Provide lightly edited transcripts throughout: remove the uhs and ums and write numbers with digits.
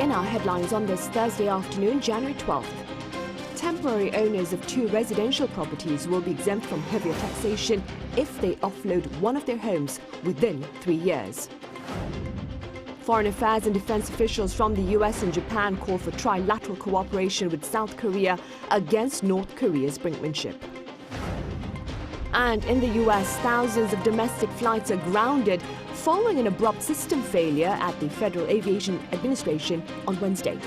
in our headlines on this Thursday afternoon, January 12th. Temporary owners of 2 residential properties will be exempt from heavier taxation if they offload one of their homes within 3 years. Foreign affairs and defense officials from the US and Japan call for trilateral cooperation with South Korea against North Korea's brinkmanship. And in the US, thousands of domestic flights are grounded following an abrupt system failure at the Federal Aviation Administration on Wednesday.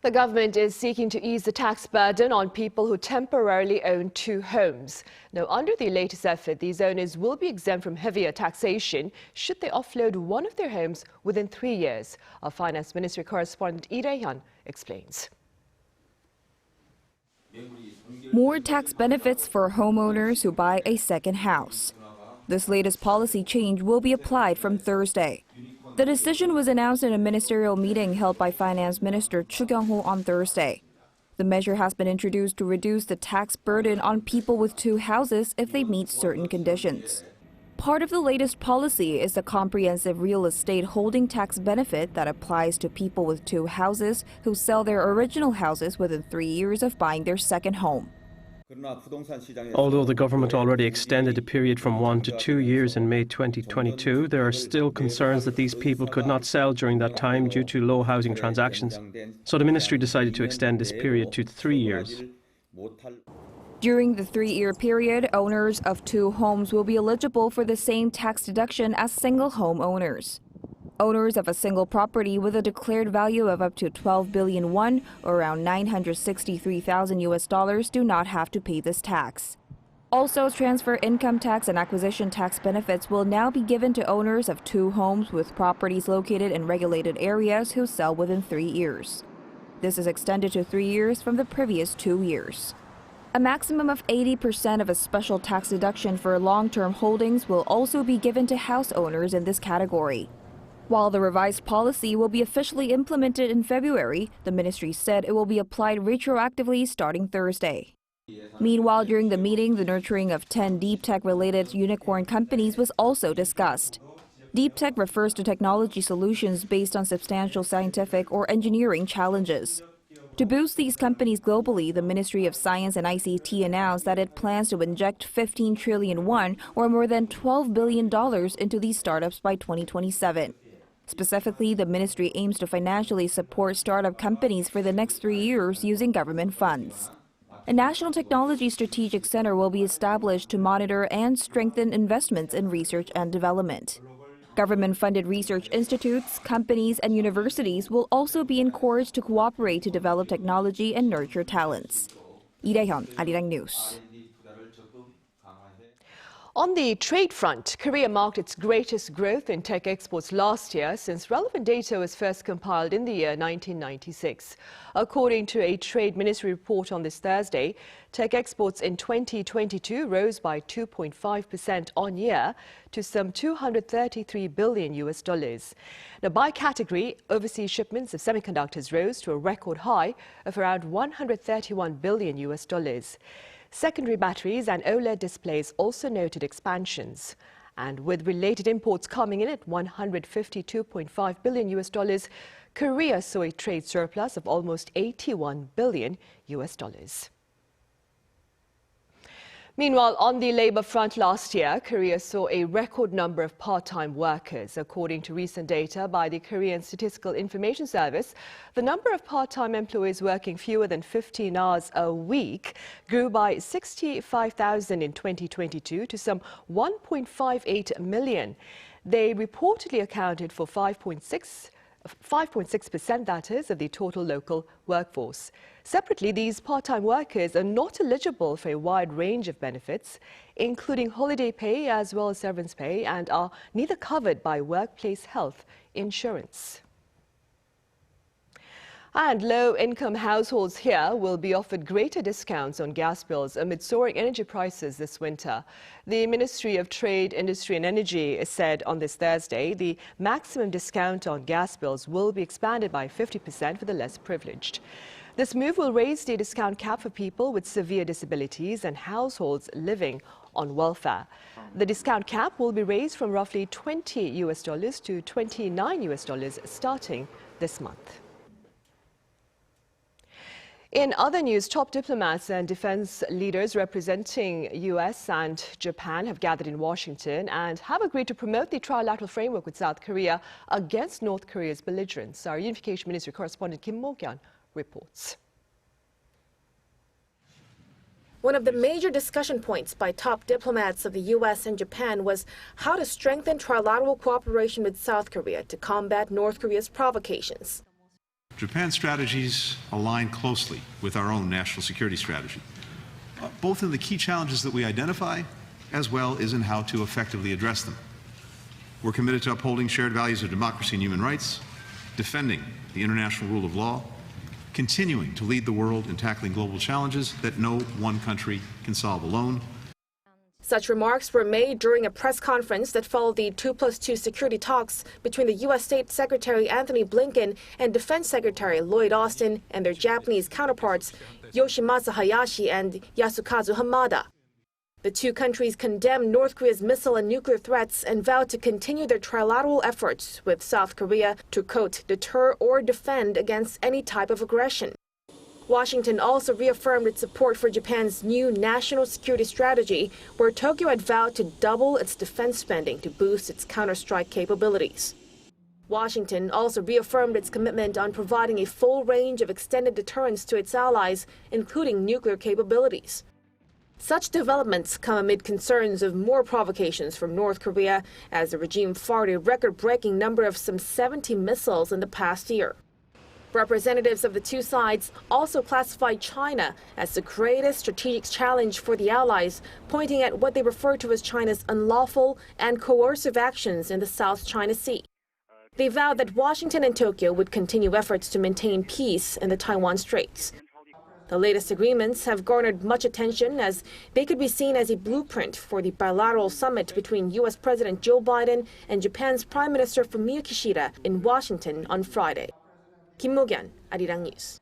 The government is seeking to ease the tax burden on people who temporarily own 2 homes. Now, under the latest effort, these owners will be exempt from heavier taxation should they offload one of their homes within 3 years. Our Finance Ministry correspondent Arirang explains. More tax benefits for homeowners who buy a second house. This latest policy change will be applied from Thursday. The decision was announced in a ministerial meeting held by Finance Minister Chu Kyung-ho on Thursday. The measure has been introduced to reduce the tax burden on people with 2 houses if they meet certain conditions. Part of the latest policy is the comprehensive real estate holding tax benefit that applies to people with 2 houses who sell their original houses within 3 years of buying their second home. Although the government already extended the period from 1 to 2 years in May 2022, there are still concerns that these people could not sell during that time due to low housing transactions. So the ministry decided to extend this period to 3 years. During the 3-year period, owners of 2 homes will be eligible for the same tax deduction as single home owners. Owners of a single property with a declared value of up to 12 billion won, or around $963,000 do not have to pay this tax. Also, transfer income tax and acquisition tax benefits will now be given to owners of 2 homes with properties located in regulated areas who sell within 3 years. This is extended to 3 years from the previous 2 years. A maximum of 80% of a special tax deduction for long-term holdings will also be given to house owners in this category. While the revised policy will be officially implemented in February, the ministry said it will be applied retroactively starting Thursday. Meanwhile, during the meeting, the nurturing of 10 deep tech-related unicorn companies was also discussed. Deep tech refers to technology solutions based on substantial scientific or engineering challenges. To boost these companies globally, the Ministry of Science and ICT announced that it plans to inject 15 trillion won, or more than $12 billion, into these startups by 2027. Specifically, the ministry aims to financially support startup companies for the next 3 years using government funds. A National Technology Strategic Center will be established to monitor and strengthen investments in research and development. Government-funded research institutes, companies, and universities will also be encouraged to cooperate to develop technology and nurture talents. Lee Jung-jae, Arirang News. On the trade front, Korea marked its greatest growth in tech exports last year since relevant data was first compiled in the year 1996. According to a Trade Ministry report on this Thursday, tech exports in 2022 rose by 2.5% on year to some $233 billion. Now, by category, overseas shipments of semiconductors rose to a record high of around $131 billion. Secondary batteries and OLED displays also noted expansions. And with related imports coming in at $152.5 billion, Korea saw a trade surplus of almost $81 billion. Meanwhile, on the labor front last year, Korea saw a record number of part-time workers. According to recent data by the Korean Statistical Information Service, the number of part-time employees working fewer than 15 hours a week grew by 65,000 in 2022 to some 1.58 million. They reportedly accounted for 5.6%, that is, of the total local workforce. Separately, these part-time workers are not eligible for a wide range of benefits, including holiday pay as well as severance pay, and are neither covered by workplace health insurance. And low-income households here will be offered greater discounts on gas bills amid soaring energy prices this winter. The Ministry of Trade, Industry and Energy said on this Thursday the maximum discount on gas bills will be expanded by 50% for the less privileged. This move will raise the discount cap for people with severe disabilities and households living on welfare. The discount cap will be raised from roughly $20 to $29 starting this month. In other news, top diplomats and defense leaders representing U.S. and Japan have gathered in Washington and have agreed to promote the trilateral framework with South Korea against North Korea's belligerence. Our Unification Ministry correspondent Kim Yuna reports. One of the major discussion points by top diplomats of the U.S. and Japan was how to strengthen trilateral cooperation with South Korea to combat North Korea's provocations. Japan's strategies align closely with our own national security strategy, both in the key challenges that we identify, as well as in how to effectively address them. We're committed to upholding shared values of democracy and human rights, defending the international rule of law, continuing to lead the world in tackling global challenges that no one country can solve alone. Such remarks were made during a press conference that followed the 2+2 security talks between the U.S. State Secretary Anthony Blinken and Defense Secretary Lloyd Austin and their Japanese counterparts Yoshimasa Hayashi and Yasukazu Hamada. The two countries condemned North Korea's missile and nuclear threats and vowed to continue their trilateral efforts with South Korea to, quote, deter or defend against any type of aggression. Washington also reaffirmed its support for Japan's new national security strategy, where Tokyo had vowed to double its defense spending to boost its counterstrike capabilities. Washington also reaffirmed its commitment on providing a full range of extended deterrence to its allies, including nuclear capabilities. Such developments come amid concerns of more provocations from North Korea, as the regime fired a record-breaking number of some 70 missiles in the past year. Representatives of the two sides also classified China as the greatest strategic challenge for the allies, pointing at what they refer to as China's unlawful and coercive actions in the South China Sea. They vowed that Washington and Tokyo would continue efforts to maintain peace in the Taiwan Straits. The latest agreements have garnered much attention as they could be seen as a blueprint for the bilateral summit between U.S. President Joe Biden and Japan's Prime Minister Fumio Kishida in Washington on Friday. Kim Yuna, Arirang News.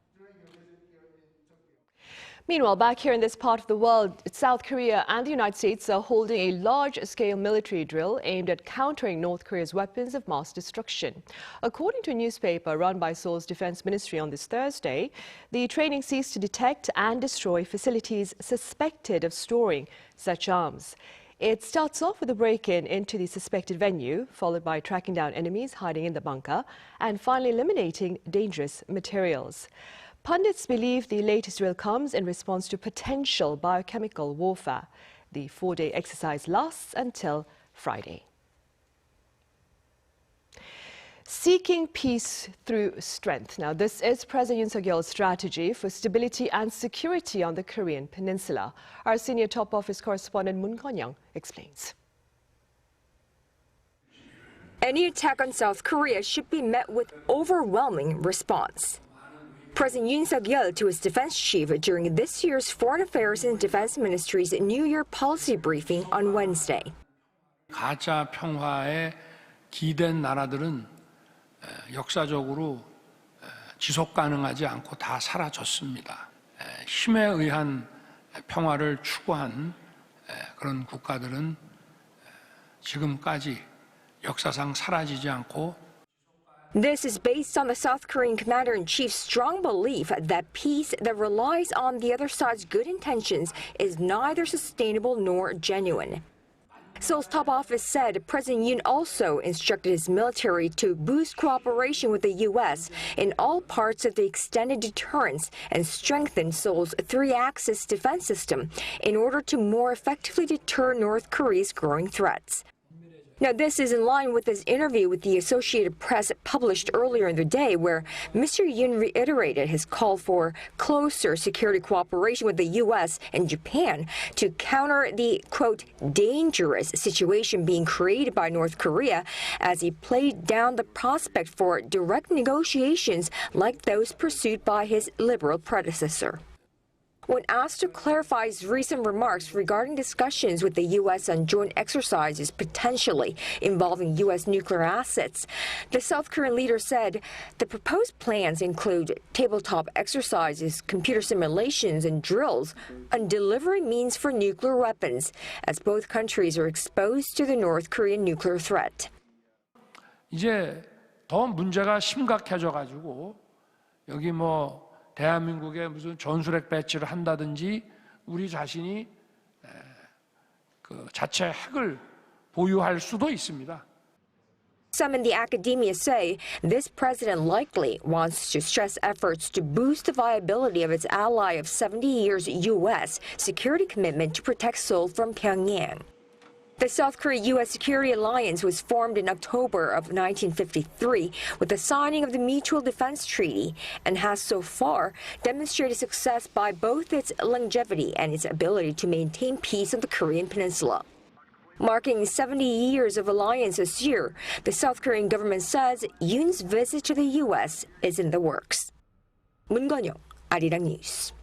Meanwhile, back here in this part of the world, South Korea and the United States are holding a large-scale military drill aimed at countering North Korea's weapons of mass destruction. According to a newspaper run by Seoul's Defense Ministry on this Thursday, the training seeks to detect and destroy facilities suspected of storing such arms. It starts off with a break-in into the suspected venue, followed by tracking down enemies hiding in the bunker, and finally eliminating dangerous materials. Pundits believe the latest drill comes in response to potential biochemical warfare. The four-day exercise lasts until Friday. Seeking peace through strength. Now, this is President Yoon Suk Yeol's strategy for stability and security on the Korean peninsula. Our senior top office correspondent Moon Kon-young explains. Any attack on South Korea should be met with overwhelming response. President Yoon Suk Yeol to his defense chief during this year's Foreign Affairs and Defense Ministry's New Year policy briefing on Wednesday. 가짜 평화에 기댄 나라들은 역사적으로 지속 가능하지 않고 다 사라졌습니다. 힘에 의한 평화를 추구한 그런 국가들은 지금까지 역사상 사라지지 않고. This is based on the South Korean commander-in-chief's strong belief that peace that relies on the other side's good intentions is neither sustainable nor genuine. Seoul's top office said President Yoon also instructed his military to boost cooperation with the U.S. in all parts of the extended deterrence and strengthen Seoul's three-axis defense system in order to more effectively deter North Korea's growing threats. Now, this is in line with his interview with the Associated Press published earlier in the day, where Mr. Yoon reiterated his call for closer security cooperation with the U.S. and Japan to counter the, quote, dangerous situation being created by North Korea, as he played down the prospect for direct negotiations like those pursued by his liberal predecessor. When asked to clarify his recent remarks regarding discussions with the U.S. on joint exercises potentially involving U.S. nuclear assets, the South Korean leader said the proposed plans include tabletop exercises, computer simulations, and drills on delivery means for nuclear weapons, as both countries are exposed to the North Korean nuclear threat. 이제 더 문제가 심각해져가지고 여기 대한민국에 무슨 전술핵 배치를 한다든지 우리 자신이 그 자체 핵을 보유할 수도 있습니다. Some in the academia say this president likely wants to stress efforts to boost the viability of its ally of 70 years U.S. security commitment to protect Seoul from Pyongyang. The South Korea-U.S. security alliance was formed in October of 1953 with the signing of the Mutual Defense Treaty and has so far demonstrated success by both its longevity and its ability to maintain peace on the Korean peninsula. Marking 70 years of alliance this year, the South Korean government says Yoon's visit to the U.S. is in the works. 문건영, Arirang News.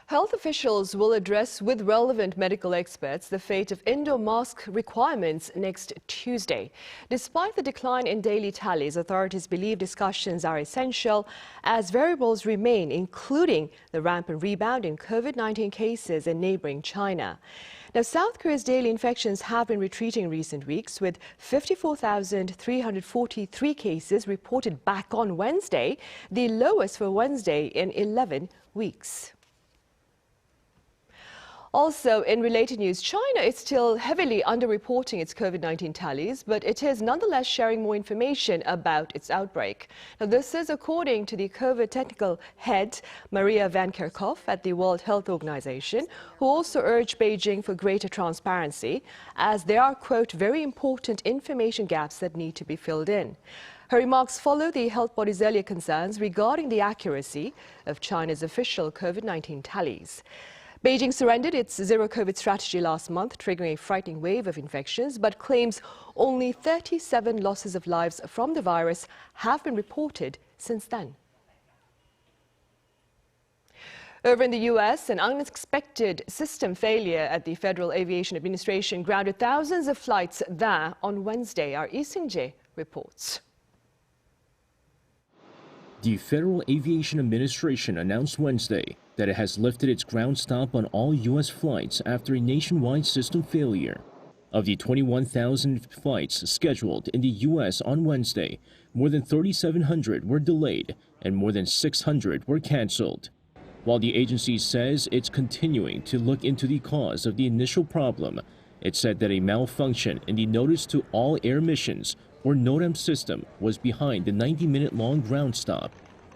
Health officials will address with relevant medical experts the fate of indoor mask requirements next Tuesday. Despite the decline in daily tallies, authorities believe discussions are essential as variables remain, including the rampant rebound in COVID-19 cases in neighboring China. Now, South Korea's daily infections have been retreating in recent weeks, with 54,343 cases reported back on Wednesday, the lowest for Wednesday in 11 weeks. Also, in related news, China is still heavily underreporting its COVID-19 tallies, but it is nonetheless sharing more information about its outbreak. Now, this is according to the COVID technical head, Maria Van Kerkhove at the World Health Organization, who also urged Beijing for greater transparency, as there are, quote, very important information gaps that need to be filled in. Her remarks follow the health body's earlier concerns regarding the accuracy of China's official COVID-19 tallies. Beijing surrendered its zero-COVID strategy last month, triggering a frightening wave of infections, but claims only 37 losses of lives from the virus have been reported since then. Over in the U.S., an unexpected system failure at the Federal Aviation Administration grounded thousands of flights there on Wednesday. Our Lee Jung-jae reports. The Federal Aviation Administration announced Wednesday that it has lifted its ground stop on all U.S. flights after a nationwide system failure. Of the 21,000 flights scheduled in the U.S. on Wednesday, more than 3,700 were delayed and more than 600 were canceled. While the agency says it's continuing to look into the cause of the initial problem, it said that a malfunction in the Notice to All Air Missions, or NOTAM system, was behind the 90-minute-long ground stop.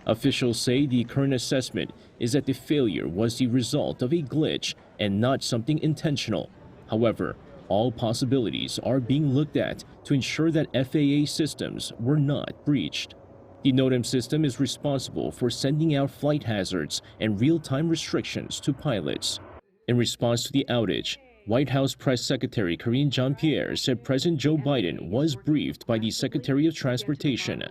Officials say the current assessment is that the failure was the result of a glitch and not something intentional. However, all possibilities are being looked at to ensure that FAA systems were not breached. The NOTAM system is responsible for sending out flight hazards and real-time restrictions to pilots. In response to the outage, White House Press Secretary Karine Jean-Pierre said President Joe Biden was briefed by the Secretary of Transportation.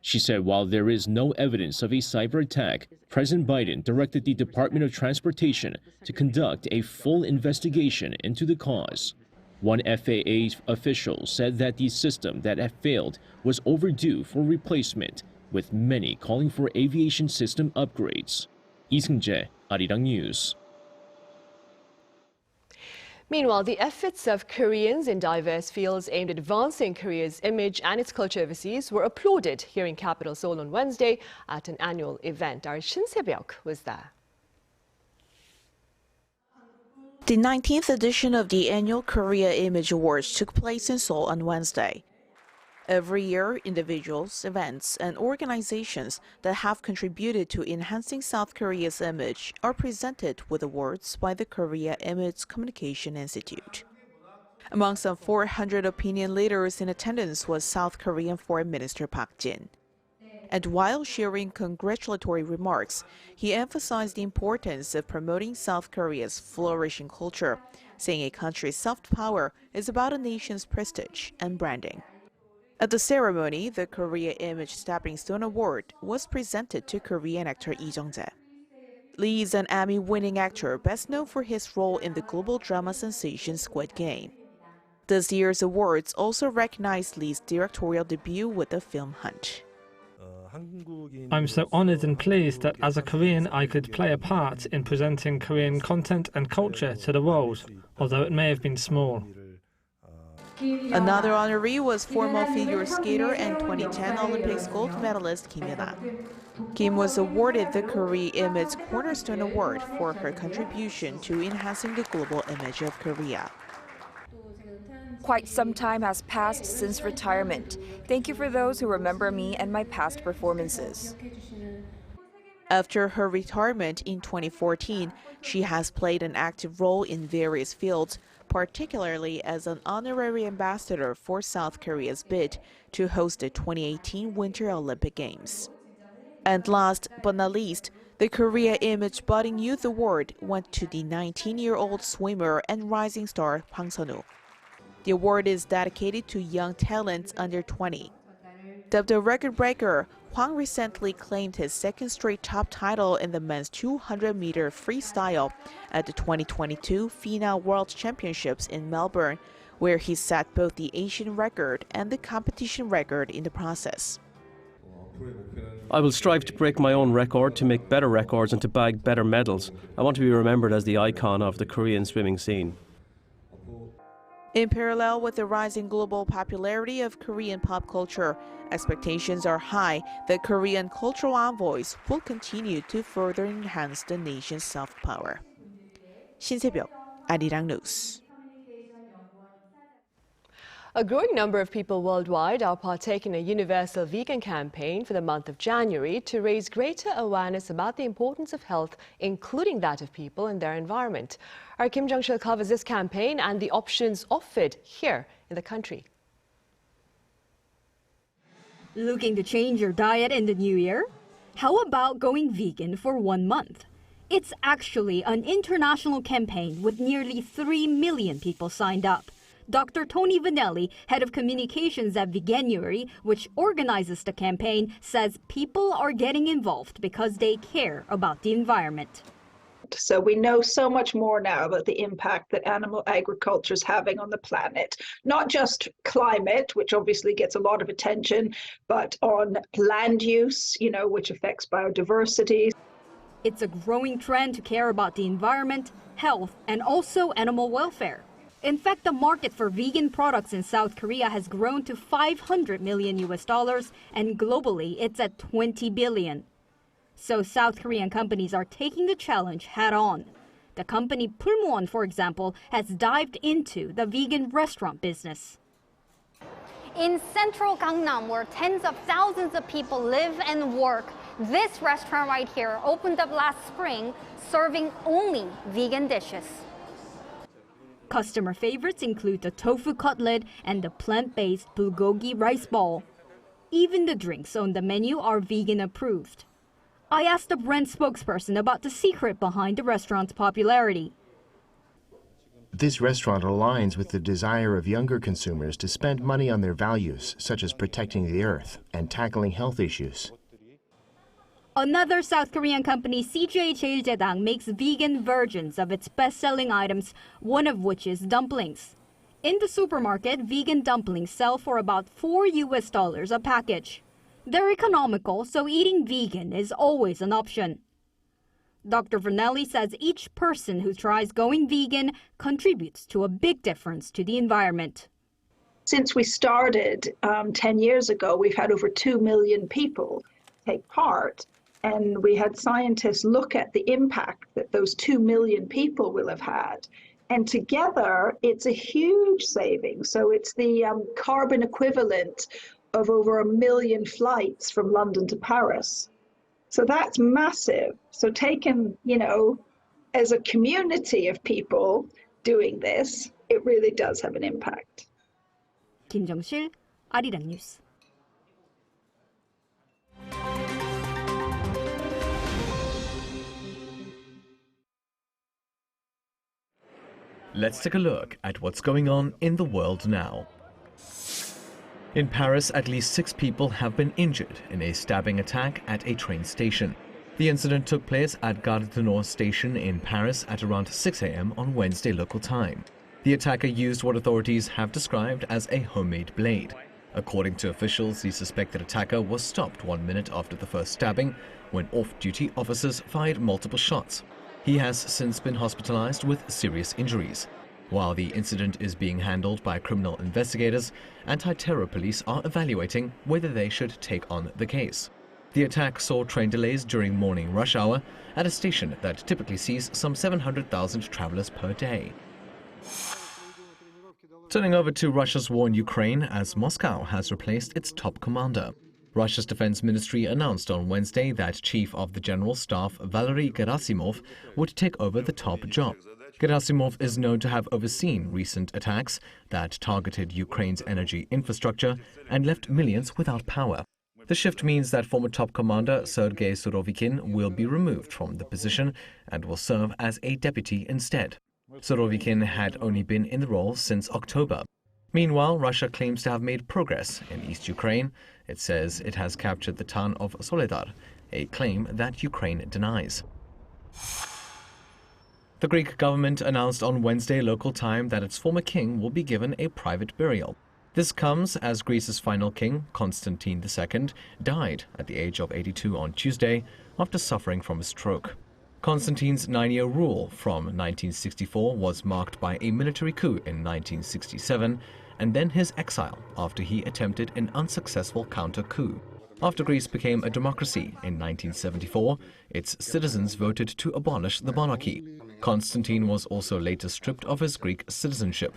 She said while there is no evidence of a cyber attack, President Biden directed the Department of Transportation to conduct a full investigation into the cause. One FAA official said that the system that had failed was overdue for replacement, with many calling for aviation system upgrades. Lee Jung-jae, Arirang News. Meanwhile, the efforts of Koreans in diverse fields aimed at advancing Korea's image and its culture overseas were applauded here in capital Seoul on Wednesday at an annual event. Our Shin Se-byuk was there. The 19th edition of the annual Korea Image Awards took place in Seoul on Wednesday. Every year, individuals, events, and organizations that have contributed to enhancing South Korea's image are presented with awards by the Korea Image Communication Institute. Among some 400 opinion leaders in attendance was South Korean Foreign Minister Park Jin. And while sharing congratulatory remarks, he emphasized the importance of promoting South Korea's flourishing culture, saying a country's soft power is about a nation's prestige and branding. At the ceremony, the Korea Image Stepping Stone Award was presented to Korean actor Lee Jung-jae. Lee is an Emmy-winning actor best known for his role in the global drama sensation Squid Game. This year's awards also recognized Lee's directorial debut with the film Hunt. I'm so honored and pleased that as a Korean I could play a part in presenting Korean content and culture to the world, although it may have been small. Another honoree was former figure skater and 2010 Olympics gold medalist Kim Yuna. Kim was awarded the Korea Image Cornerstone Award for her contribution to enhancing the global image of Korea. Quite some time has passed since retirement. Thank you for those who remember me and my past performances. After her retirement in 2014, she has played an active role in various fields, particularly as an honorary ambassador for South Korea's bid to host the 2018 Winter Olympic Games. And last but not least, the Korea Image Budding Youth Award went to the 19-year-old swimmer and rising star Hwang Sun-woo. The award is dedicated to young talents under 20. Dubbed a record breaker, Hwang recently claimed his second straight top title in the men's 200-meter freestyle at the 2022 FINA World Championships in Melbourne, where he set both the Asian record and the competition record in the process. I will strive to break my own record, to make better records and to bag better medals. I want to be remembered as the icon of the Korean swimming scene. In parallel with the rising global popularity of Korean pop culture, expectations are high that Korean cultural envoys will continue to further enhance the nation's soft power. 신세벽, Arirang News. A growing number of people worldwide are partaking in a universal vegan campaign for the month of January to raise greater awareness about the importance of health, including that of people and their environment. Our Kim Jung-jae covers this campaign and the options offered here in the country. Looking to change your diet in the new year? How about going vegan for 1 month? It's actually an international campaign with nearly 3 million people signed up. Dr. Tony Vanelli, head of communications at Veganuary, which organizes the campaign, says people are getting involved because they care about the environment. So we know so much more now about the impact that animal agriculture is having on the planet, not just climate, which obviously gets a lot of attention, but on land use, which affects biodiversity. It's a growing trend to care about the environment, health, and also animal welfare. In fact, the market for vegan products in South Korea has grown to $500 million, and globally it's at $20 billion. So South Korean companies are taking the challenge head on. The company Pulmuon, for example, has dived into the vegan restaurant business. In central Gangnam, where tens of thousands of people live and work, this restaurant right here opened up last spring, serving only vegan dishes. Customer favorites include the tofu cutlet and the plant-based bulgogi rice ball. Even the drinks on the menu are vegan approved. I asked the brand spokesperson about the secret behind the restaurant's popularity. This restaurant aligns with the desire of younger consumers to spend money on their values, such as protecting the earth and tackling health issues. Another South Korean company, CJ Jeiljedang, makes vegan versions of its best-selling items, one of which is dumplings. In the supermarket, vegan dumplings sell for about $4 a package. They're economical, so eating vegan is always an option. Dr. Vanelli says each person who tries going vegan contributes to a big difference to the environment. Since we started 10 years ago, we've had over 2 million people take part. And we had scientists look at the impact that those 2 million people will have had. And together, it's a huge saving. So it's the carbon equivalent of over 1 million flights from London to Paris. So that's massive. So taken, as a community of people doing this, it really does have an impact. 김정실, 아리랑 뉴스. Let's take a look at what's going on in the world now. In Paris, at least 6 people have been injured in a stabbing attack at a train station. The incident took place at Gare du Nord station in Paris at around 6 a.m. on Wednesday local time. The attacker used what authorities have described as a homemade blade. According to officials, the suspected attacker was stopped 1 minute after the first stabbing when off-duty officers fired multiple shots. He has since been hospitalized with serious injuries. While the incident is being handled by criminal investigators, anti-terror police are evaluating whether they should take on the case. The attack saw train delays during morning rush hour at a station that typically sees some 700,000 travelers per day. Turning over to Russia's war in Ukraine, as Moscow has replaced its top commander. Russia's defense ministry announced on Wednesday that Chief of the General Staff Valery Gerasimov would take over the top job. Gerasimov is known to have overseen recent attacks that targeted Ukraine's energy infrastructure and left millions without power. The shift means that former top commander Sergei Surovikin will be removed from the position and will serve as a deputy instead. Surovikin had only been in the role since October. Meanwhile, Russia claims to have made progress in East Ukraine. It says it has captured the town of Soledar, a claim that Ukraine denies. The Greek government announced on Wednesday local time that its former king will be given a private burial. This comes as Greece's final king, Constantine II, died at the age of 82 on Tuesday after suffering from a stroke. Constantine's 9-year rule from 1964 was marked by a military coup in 1967 and then his exile after he attempted an unsuccessful counter-coup. After Greece became a democracy in 1974, its citizens voted to abolish the monarchy. Constantine was also later stripped of his Greek citizenship.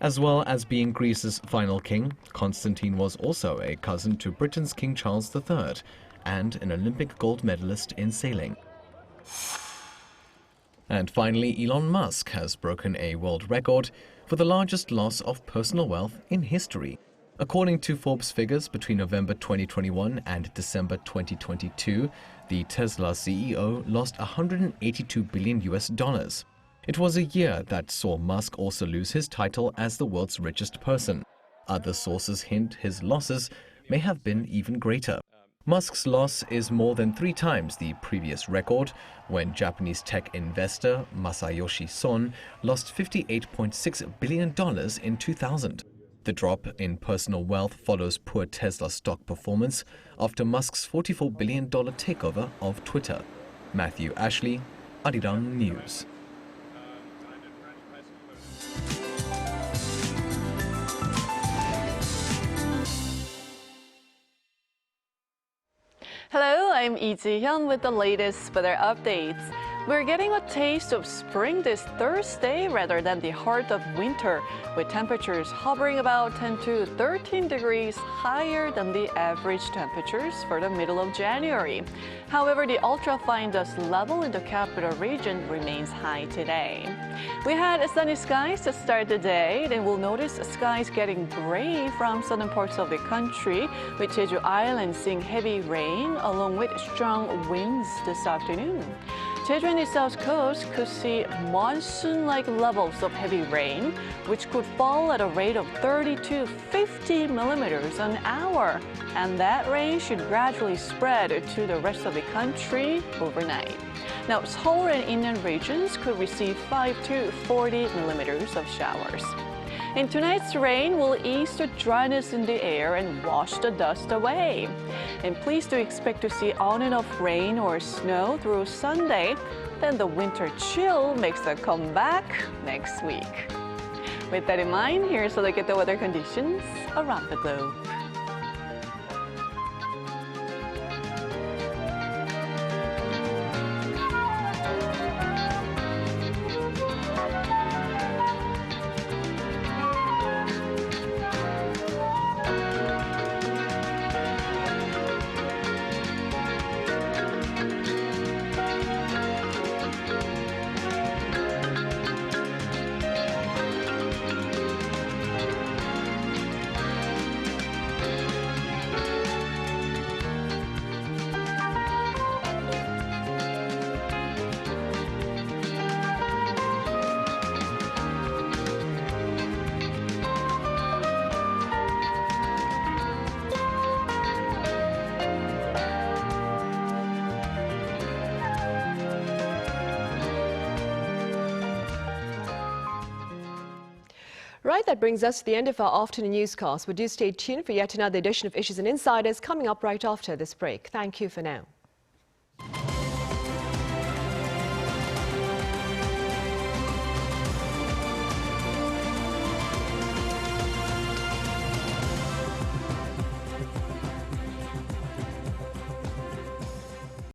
As well as being Greece's final king, Constantine was also a cousin to Britain's King Charles III and an Olympic gold medalist in sailing. And finally, Elon Musk has broken a world record for the largest loss of personal wealth in history. According to Forbes figures, between November 2021 and December 2022, the Tesla CEO lost $182 billion. It was a year that saw Musk also lose his title as the world's richest person. Other sources hint his losses may have been even greater. Musk's loss is more than 3 times the previous record, when Japanese tech investor Masayoshi Son lost $58.6 billion in 2000. The drop in personal wealth follows poor Tesla stock performance after Musk's $44 billion takeover of Twitter. Matthew Ashley, Arirang News. Hello, I'm Lee Ji-hyun with the latest weather updates. We're getting a taste of spring this Thursday rather than the heart of winter, with temperatures hovering about 10 to 13 degrees higher than the average temperatures for the middle of January. However, the ultra-fine dust level in the capital region remains high today. We had sunny skies to start the day, then we'll notice skies getting gray from southern parts of the country, with Jeju Island seeing heavy rain along with strong winds this afternoon. Jeju and the south coast could see monsoon-like levels of heavy rain, which could fall at a rate of 30 to 50 millimeters an hour. And that rain should gradually spread to the rest of the country overnight. Now, Seoul and inland regions could receive 5 to 40 millimeters of showers. And tonight's rain will ease the dryness in the air and wash the dust away. And please do expect to see on and off rain or snow through Sunday. Then the winter chill makes a comeback next week. With that in mind, here's a look at the weather conditions around the globe. Right, that brings us to the end of our afternoon newscast. But do stay tuned for yet another edition of Issues and Insiders coming up right after this break. Thank you for now.